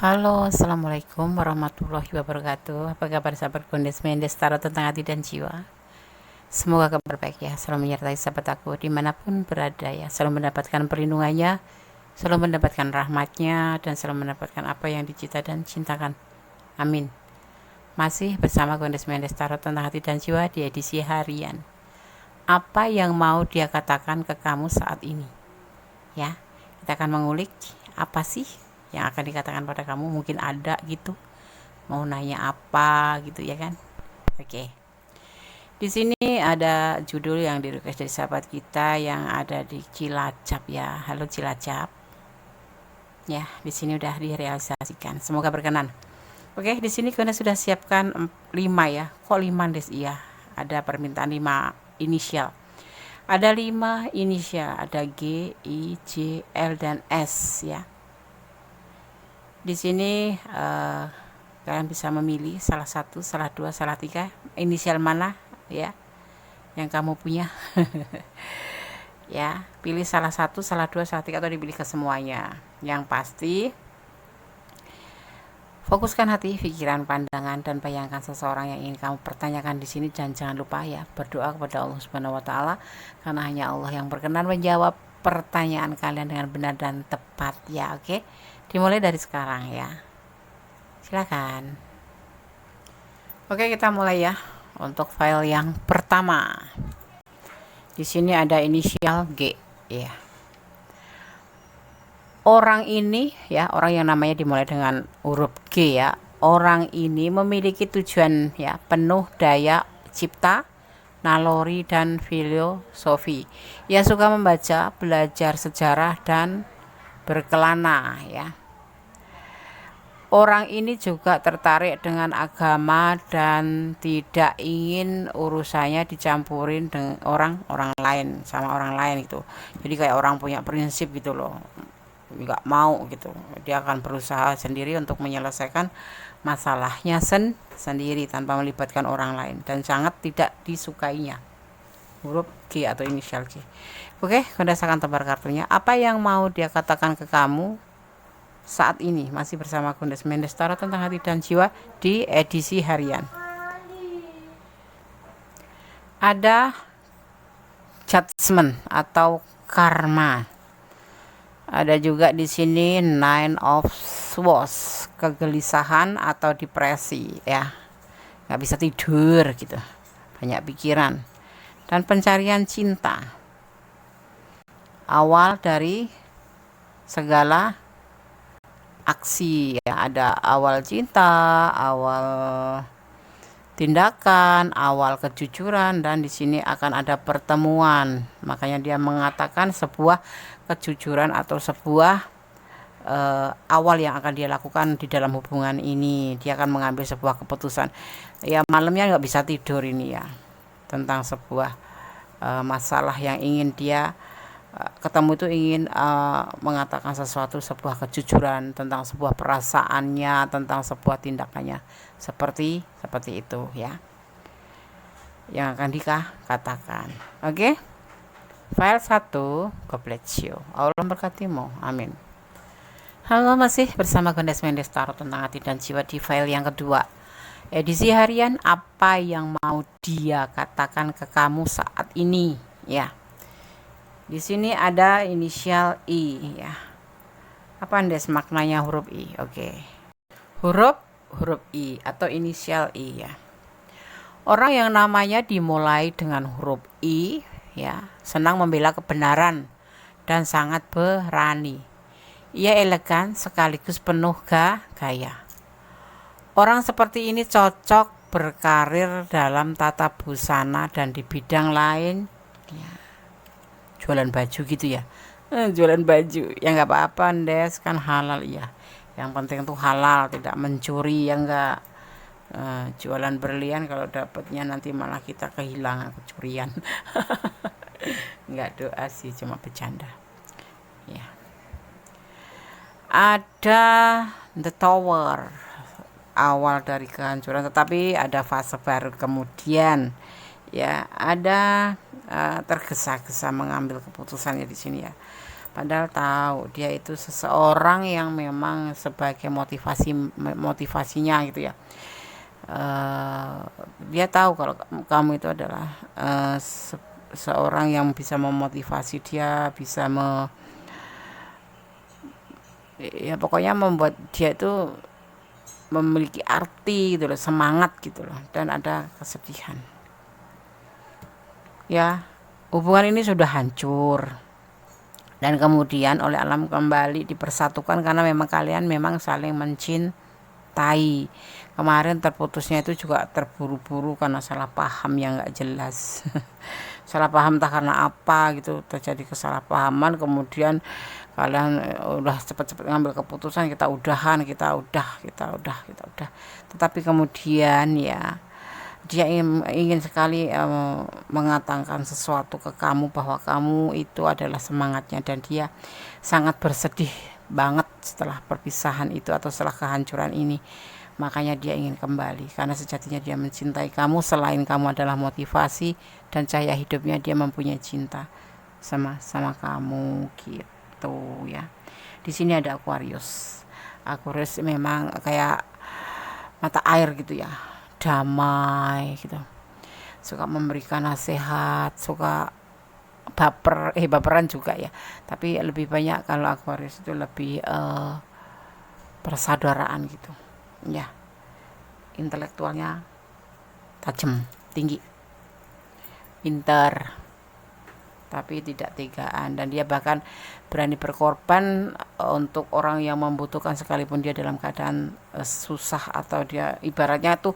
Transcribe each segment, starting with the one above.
Halo, assalamualaikum warahmatullahi wabarakatuh. Apa kabar sahabat Gondes Mendes Tarot tentang hati dan jiwa? Semoga kabar baik ya, selalu menyertai sahabat aku dimanapun berada ya, selalu mendapatkan perlindungannya, selalu mendapatkan rahmatnya, dan selalu mendapatkan apa yang dicita dan cintakan. Amin. Masih bersama Gondes Mendes Tarot tentang hati dan jiwa di edisi harian. Apa yang mau dia katakan ke kamu saat ini? Ya, kita akan mengulik apa sih yang akan dikatakan pada kamu. Mungkin ada gitu, mau nanya apa gitu ya kan. Oke, di sini ada judul yang di request dari sahabat kita yang ada di Cilacap ya. Halo Cilacap ya, di sini udah direalisasikan, semoga berkenan. Oke, di sini kita sudah siapkan 5 ya. Kok 5 des? Iya, ada permintaan 5 inisial. Ada 5 inisial, ada G, I, J, L, dan S ya. Di sini kalian bisa memilih salah satu, salah dua, salah tiga, inisial mana ya yang kamu punya. Ya, pilih salah satu, salah dua, salah tiga, atau dipilih ke semuanya. Yang pasti fokuskan hati, pikiran, pandangan, dan bayangkan seseorang yang ingin kamu pertanyakan di sini. Dan jangan lupa ya, berdoa kepada Allah Subhanahu wa taala, karena hanya Allah yang berkenan menjawab pertanyaan kalian dengan benar dan tepat ya. Oke. Dimulai dari sekarang ya. Silakan. Oke, kita mulai ya. Untuk file yang pertama. Di sini ada inisial G ya. Orang ini ya, orang yang namanya dimulai dengan huruf G ya. Orang ini memiliki tujuan ya, penuh daya cipta, naluri, dan filosofi. Ia suka membaca, belajar sejarah, dan berkelana ya. Orang ini juga tertarik dengan agama dan tidak ingin urusannya dicampurin dengan orang lain, sama orang lain gitu. Jadi kayak orang punya prinsip gitu loh, nggak mau gitu. Dia akan berusaha sendiri untuk menyelesaikan masalahnya sendiri tanpa melibatkan orang lain, dan sangat tidak disukainya. Huruf G atau inisial G. Oke, kondesakan tebar kartunya. Apa yang mau dia katakan ke kamu saat ini? Masih bersama Gondes Mendes Tarot tentang hati dan jiwa di edisi harian. Ada judgment atau karma. Ada juga di sini Nine of Swords, kegelisahan atau depresi ya. Nggak bisa tidur gitu, banyak pikiran, dan pencarian cinta. Awal dari segala aksi ya, ada awal cinta, awal tindakan, awal kejujuran, dan di sini akan ada pertemuan. Makanya dia mengatakan sebuah kejujuran atau sebuah awal yang akan dia lakukan di dalam hubungan ini. Dia akan mengambil sebuah keputusan. Ya, malamnya nggak bisa tidur ini ya, tentang sebuah masalah yang ingin dia ketemu itu, ingin mengatakan sesuatu, sebuah kejujuran tentang sebuah perasaannya, tentang sebuah tindakannya, seperti itu ya yang akan dikatakan. Oke, file 1, God bless you, Allah memberkatimu, amin. Halo, masih bersama Gondes Mendes Tarot tentang hati dan jiwa di file yang kedua, edisi harian. Apa yang mau dia katakan ke kamu saat ini ya. Di sini ada inisial I ya. Apa Andes maknanya huruf I? Oke. Huruf I atau inisial I ya. Orang yang namanya dimulai dengan huruf I ya, senang membela kebenaran dan sangat berani. Ia elegan sekaligus penuh gaya. Orang seperti ini cocok berkarir dalam tata busana dan di bidang lain ya. Jualan baju gitu ya, jualan baju ya, nggak apa-apa Des, kan halal ya, yang penting tuh halal, tidak mencuri ya, nggak jualan berlian kalau dapatnya nanti malah kita kehilangan, kecurian. Nggak, doa sih, cuma bercanda ya. Ada The Tower, awal dari kehancuran tetapi ada fase baru kemudian ya. Ada tergesa-gesa mengambil keputusannya di sini ya. Padahal tahu dia itu seseorang yang memang sebagai motivasinya gitu ya. Dia tahu kalau kamu itu adalah seorang yang bisa memotivasi dia, bisa ya pokoknya membuat dia itu memiliki arti gitu loh, semangat gitu loh, dan ada kesedihan. Ya, hubungan ini sudah hancur dan kemudian oleh alam kembali dipersatukan karena memang kalian memang saling mencintai. Kemarin terputusnya itu juga terburu-buru karena salah paham yang nggak jelas. Salah paham entah karena apa gitu, terjadi kesalahpahaman, kemudian kalian udah cepet-cepet ngambil keputusan, kita udahan, kita udah. Tetapi kemudian ya dia ingin sekali mengatakan sesuatu ke kamu bahwa kamu itu adalah semangatnya, dan dia sangat bersedih banget setelah perpisahan itu atau setelah kehancuran ini. Makanya dia ingin kembali karena sejatinya dia mencintai kamu. Selain kamu adalah motivasi dan cahaya hidupnya, dia mempunyai cinta sama kamu gitu ya. Di sini ada Aquarius. Aquarius memang kayak mata air gitu ya, damai gitu, suka memberikan nasihat, suka baperan juga ya, tapi lebih banyak kalau Aquarius itu lebih persaudaraan gitu ya. Intelektualnya tajam, tinggi, pintar, tapi tidak tegaan, dan dia bahkan berani berkorban untuk orang yang membutuhkan sekalipun dia dalam keadaan susah, atau dia ibaratnya tuh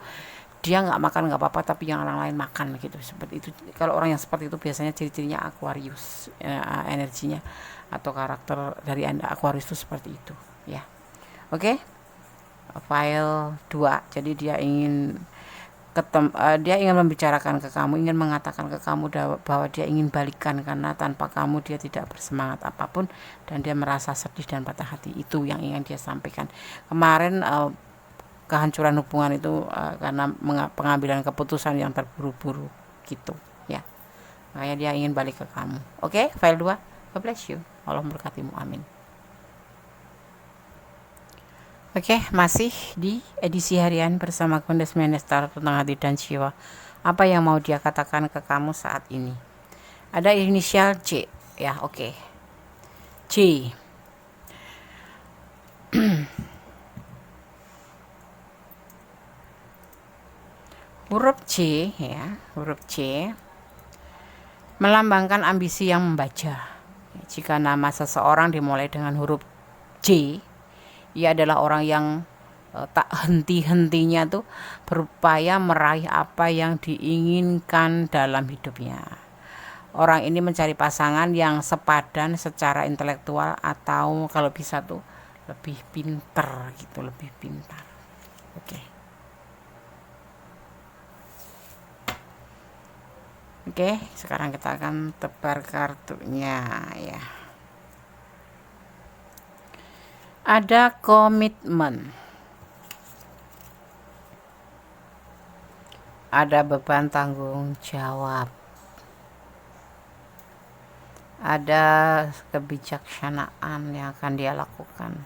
dia nggak makan nggak apa-apa tapi yang orang lain makan gitu, seperti itu. Kalau orang yang seperti itu biasanya ciri-cirinya Aquarius, energinya atau karakter dari Anda Aquarius itu seperti itu ya. Oke. File 2. Jadi dia ingin dia ingin membicarakan ke kamu, ingin mengatakan ke kamu bahwa dia ingin balikan karena tanpa kamu dia tidak bersemangat apapun, dan dia merasa sedih dan patah hati. Itu yang ingin dia sampaikan. Kemarin kehancuran hubungan itu karena pengambilan keputusan yang terburu-buru gitu ya. Makanya dia ingin balik ke kamu. Oke, file 2. God bless you. Allah memberkatimu. Amin. Oke, masih di edisi harian bersama Kundes Menestar tentang hati dan jiwa. Apa yang mau dia katakan ke kamu saat ini? Ada inisial C, ya, oke. C. Huruf C, ya, huruf C melambangkan ambisi yang membaca. Jika nama seseorang dimulai dengan huruf C, ia adalah orang yang tak henti-hentinya tuh berupaya meraih apa yang diinginkan dalam hidupnya. Orang ini mencari pasangan yang sepadan secara intelektual atau kalau bisa tuh lebih pintar gitu, lebih pintar. Oke. Oke, sekarang kita akan tebar kartunya ya. Ada komitmen, ada beban tanggung jawab, ada kebijaksanaan yang akan dia lakukan,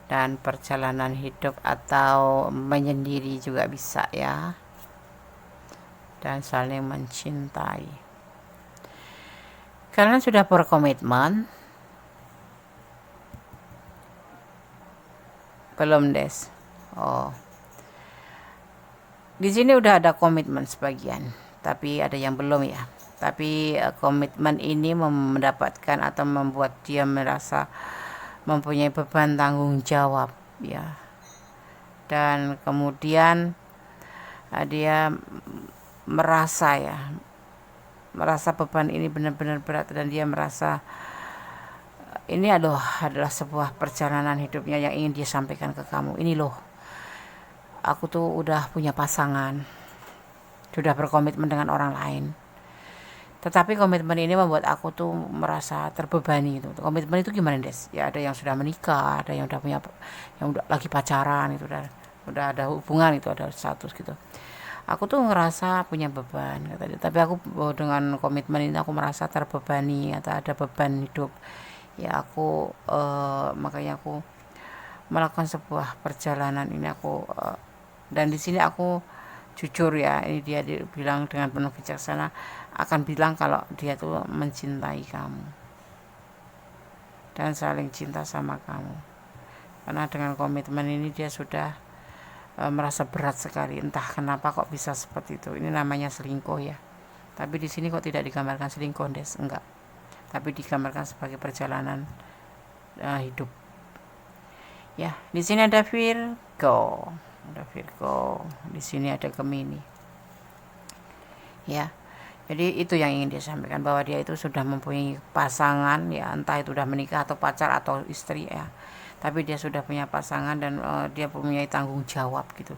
dan perjalanan hidup atau menyendiri juga bisa ya, dan saling mencintai. Kalian sudah berkomitmen? Belum, Des. Oh. Di sini udah ada komitmen sebagian, tapi ada yang belum ya. Tapi komitmen ini mendapatkan atau membuat dia merasa mempunyai beban tanggung jawab ya. Dan kemudian dia merasa beban ini benar-benar berat, dan dia merasa ini adalah sebuah perjalanan hidupnya yang ingin dia sampaikan ke kamu. Ini loh, aku tuh udah punya pasangan, sudah berkomitmen dengan orang lain, tetapi komitmen ini membuat aku tuh merasa terbebani gitu. Komitmen itu gimana, Des? Ya ada yang sudah menikah, ada yang udah punya, yang udah lagi pacaran itu, udah ada hubungan itu, ada status gitu. Aku tuh ngerasa punya beban kata dia, tapi aku dengan komitmen ini aku merasa terbebani atau ada beban hidup Ya aku makanya aku melakukan sebuah perjalanan ini aku dan di sini aku jujur ya, ini dia bilang dengan penuh bijaksana, akan bilang kalau dia tuh mencintai kamu dan saling cinta sama kamu. Karena dengan komitmen ini dia sudah merasa berat sekali, entah kenapa kok bisa seperti itu. Ini namanya selingkuh ya. Tapi di sini kok tidak digambarkan selingkuh, Des, enggak. Tapi digambarkan sebagai perjalanan hidup. Ya, di sini ada Virgo. Ada Virgo. Di sini ada Gemini. Ya. Jadi itu yang ingin dia sampaikan, bahwa dia itu sudah mempunyai pasangan ya, entah itu sudah menikah atau pacar atau istri ya. Tapi dia sudah punya pasangan dan dia mempunyai tanggung jawab gitu.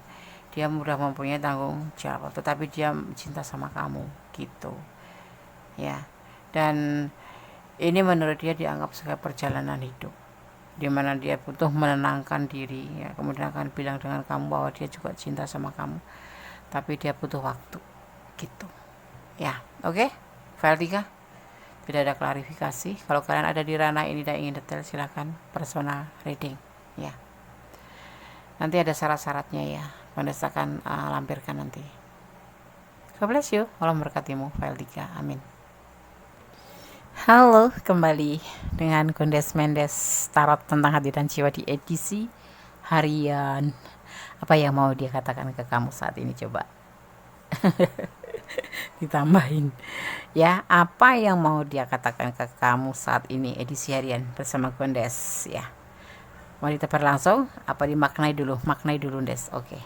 Dia sudah mempunyai tanggung jawab, tetapi dia cinta sama kamu gitu. Ya. Dan ini menurut dia dianggap sebagai perjalanan hidup, di mana dia butuh menenangkan diri ya, kemudian akan bilang dengan kamu bahwa dia juga cinta sama kamu, tapi dia butuh waktu gitu. Ya, oke. File 3 tidak ada klarifikasi. Kalau kalian ada di ranah ini dan ingin detail, silahkan personal reading ya. Nanti ada syarat-syaratnya ya, Kondes akan lampirkan nanti. God bless you. Allah memberkatimu. File 3. Amin. Halo, kembali dengan Kondes Mendes Tarot tentang hati dan jiwa di edisi harian. Apa yang mau dia katakan ke kamu saat ini, coba? Ditambahin ya, apa yang mau dia katakan ke kamu saat ini edisi harian bersama Kondes ya. Mau ditebar langsung apa dimaknai dulu? Maknai dulu, Des. Oke.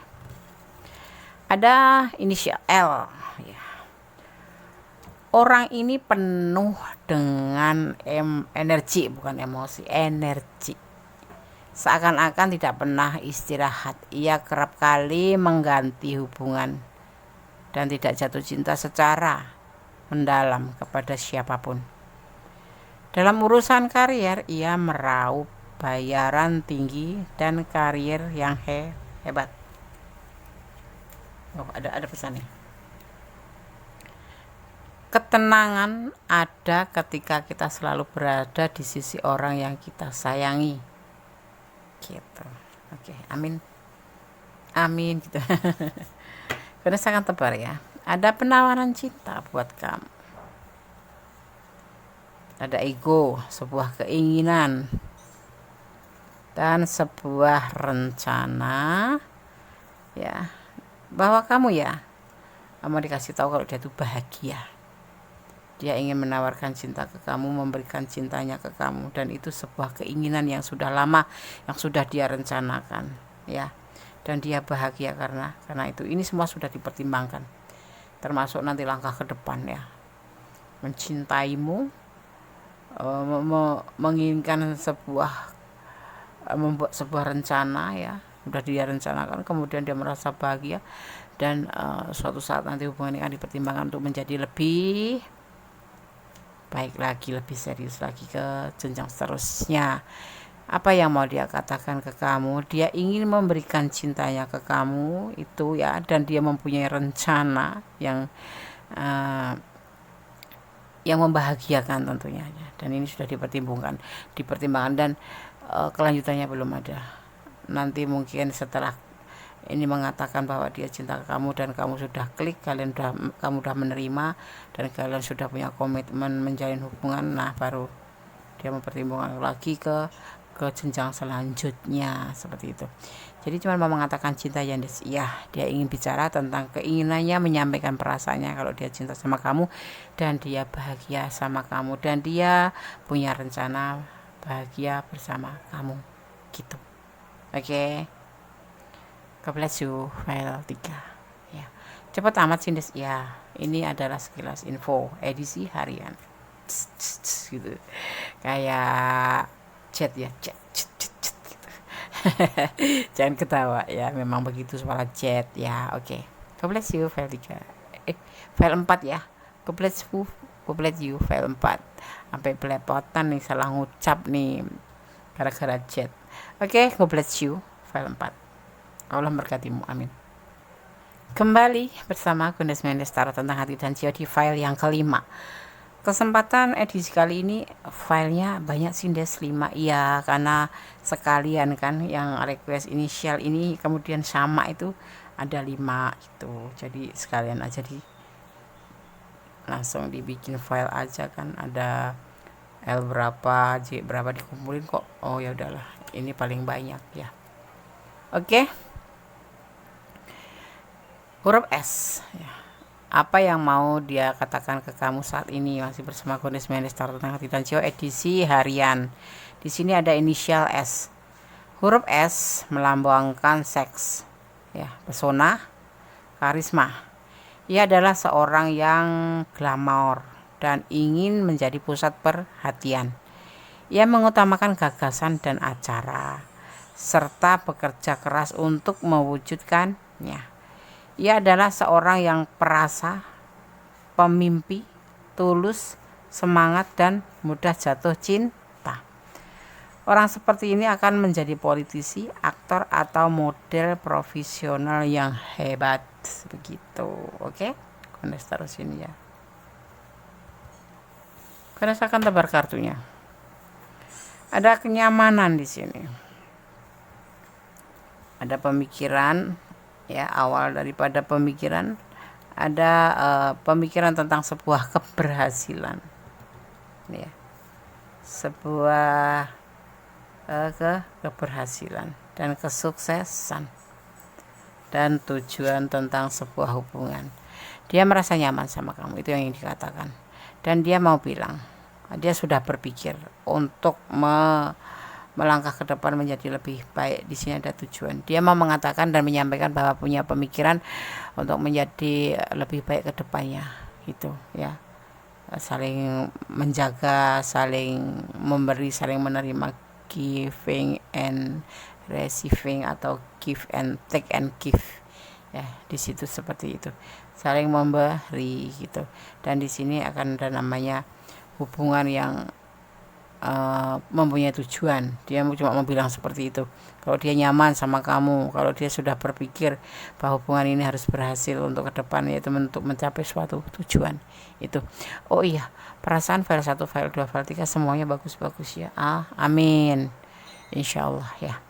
Ada inisial L ya. Orang ini penuh dengan energi, bukan emosi, energi. Seakan-akan tidak pernah istirahat. Ia kerap kali mengganti hubungan dan tidak jatuh cinta secara mendalam kepada siapapun. Dalam urusan karier, ia meraup bayaran tinggi dan karier yang hebat. Oh, ada pesannya. Ketenangan ada ketika kita selalu berada di sisi orang yang kita sayangi. Gitu. Oke, amin. Amin gitu. Karena sangat tebar ya. Ada penawaran cinta buat kamu. Ada ego, sebuah keinginan dan sebuah rencana ya, bahwa kamu ya mau dikasih tahu kalau dia itu bahagia. Dia ingin menawarkan cinta ke kamu, memberikan cintanya ke kamu, dan itu sebuah keinginan yang sudah lama, yang sudah dia rencanakan ya. Dan dia bahagia karena itu. Ini semua sudah dipertimbangkan, termasuk nanti langkah ke depan ya, mencintaimu, menginginkan membuat sebuah rencana ya, sudah dia rencanakan, kemudian dia merasa bahagia, dan suatu saat nanti hubungan ini akan dipertimbangkan untuk menjadi lebih baik lagi, lebih serius lagi ke jenjang seterusnya. Apa yang mau dia katakan ke kamu? Dia ingin memberikan cintanya ke kamu itu ya, dan dia mempunyai rencana yang membahagiakan tentunya ya. Dan ini sudah dipertimbangkan dan kelanjutannya belum ada. Nanti mungkin setelah ini mengatakan bahwa dia cinta ke kamu dan kamu sudah klik, kamu sudah menerima dan kalian sudah punya komitmen menjalin hubungan, nah baru dia mempertimbangkan lagi ke jenjang selanjutnya seperti itu. Jadi cuma mau mengatakan cinta ya, dia ingin bicara tentang keinginannya, menyampaikan perasaannya kalau dia cinta sama kamu dan dia bahagia sama kamu dan dia punya rencana bahagia bersama kamu gitu. Oke. God bless you. File 3 ya. Cepat amat sih, Des. Ya, ini adalah sekilas info edisi harian. Gitu. Kayak chat ya, chat gitu. Jangan ketawa ya, memang begitu suara chat ya. Oke. God bless you. File 3. File 4 ya. God bless you. File 4. Sampai belepotan nih, salah ngucap nih gara-gara chat. Oke, God bless you. File 4. Allah memberkatimu. Amin. Kembali bersama Kondes Mendes Tarot tentang hati dan jiwa di file yang kelima. Kesempatan edisi kali ini filenya banyak sih, Des, 5 ya, karena sekalian kan yang request inisial ini kemudian sama itu ada 5 gitu, jadi sekalian aja langsung dibikin file aja kan, ada L berapa J berapa dikumpulin kok. Oh ya udahlah, ini paling banyak ya. Oke. Huruf S ya. Apa yang mau dia katakan ke kamu saat ini? Masih bersama Goddess Mendes Tarot Tengah Titan Cio edisi harian. Di sini ada inisial S. Huruf S melambangkan seks, ya, pesona, karisma. Ia adalah seorang yang glamor dan ingin menjadi pusat perhatian. Ia mengutamakan gagasan dan acara, serta bekerja keras untuk mewujudkannya. Ia adalah seorang yang perasa, pemimpi, tulus, semangat, dan mudah jatuh cinta. Orang seperti ini akan menjadi politisi, aktor, atau model profesional yang hebat. Begitu, oke? Kones taruh sini ya. Kones akan tebar kartunya. Ada kenyamanan di sini. Ada pemikiran. Ya, awal daripada pemikiran ada pemikiran tentang sebuah keberhasilan, ya, sebuah keberhasilan dan kesuksesan dan tujuan tentang sebuah hubungan. Dia merasa nyaman sama kamu, itu yang dikatakan, dan dia mau bilang dia sudah berpikir untuk melangkah ke depan menjadi lebih baik. Di sini ada tujuan. Dia mau mengatakan dan menyampaikan bahwa punya pemikiran untuk menjadi lebih baik ke depannya, gitu ya. Saling menjaga, saling memberi, saling menerima, giving and receiving atau give and take and give. Ya, di situ seperti itu. Saling memberi gitu. Dan di sini akan ada namanya hubungan yang mempunyai tujuan. Dia cuma mau bilang seperti itu. Kalau dia nyaman sama kamu, kalau dia sudah berpikir bahwa hubungan ini harus berhasil untuk ke depan, yaitu untuk mencapai suatu tujuan itu. Oh iya, perasaan file 1, file 2, file 3 semuanya bagus-bagus ya. Amin. Insya Allah ya.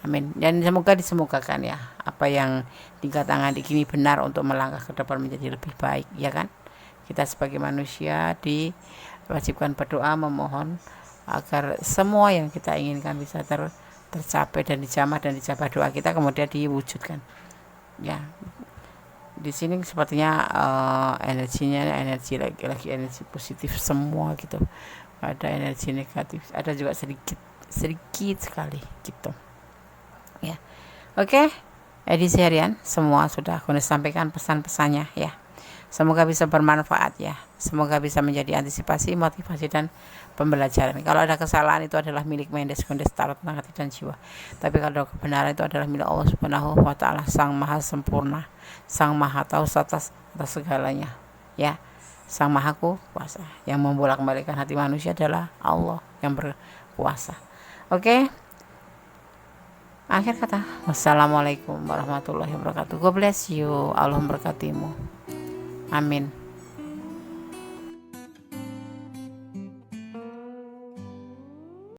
Amin. Dan semoga disemogakan ya, apa yang dikatakan di kini benar untuk melangkah ke depan menjadi lebih baik, ya kan? Kita sebagai manusia diwajibkan berdoa, memohon agar semua yang kita inginkan bisa tercapai dan dijabah doa kita, kemudian diwujudkan. Ya, di sini sepertinya energinya energi lagi energi positif semua gitu. Ada energi negatif, ada juga sedikit sekali gitu. Ya, oke. Edisi harian semua sudah aku sampaikan pesan-pesannya ya. Semoga bisa bermanfaat ya. Semoga bisa menjadi antisipasi, motivasi, dan pembelajaran. Kalau ada kesalahan itu adalah milik Mendes Goddess Tarot Tengah Hati dan Jiwa. Tapi kalau kebenaran itu adalah milik Allah Subhanahu wa Ta'ala, Sang Maha Sempurna, Sang Maha Tahu atas segalanya. Ya, Sang Maha Kuasa. Yang membolak-balikkan hati manusia adalah Allah yang berkuasa. Oke. Akhir kata, wassalamualaikum warahmatullahi wabarakatuh. God bless you. Allah memberkatimu. Amin.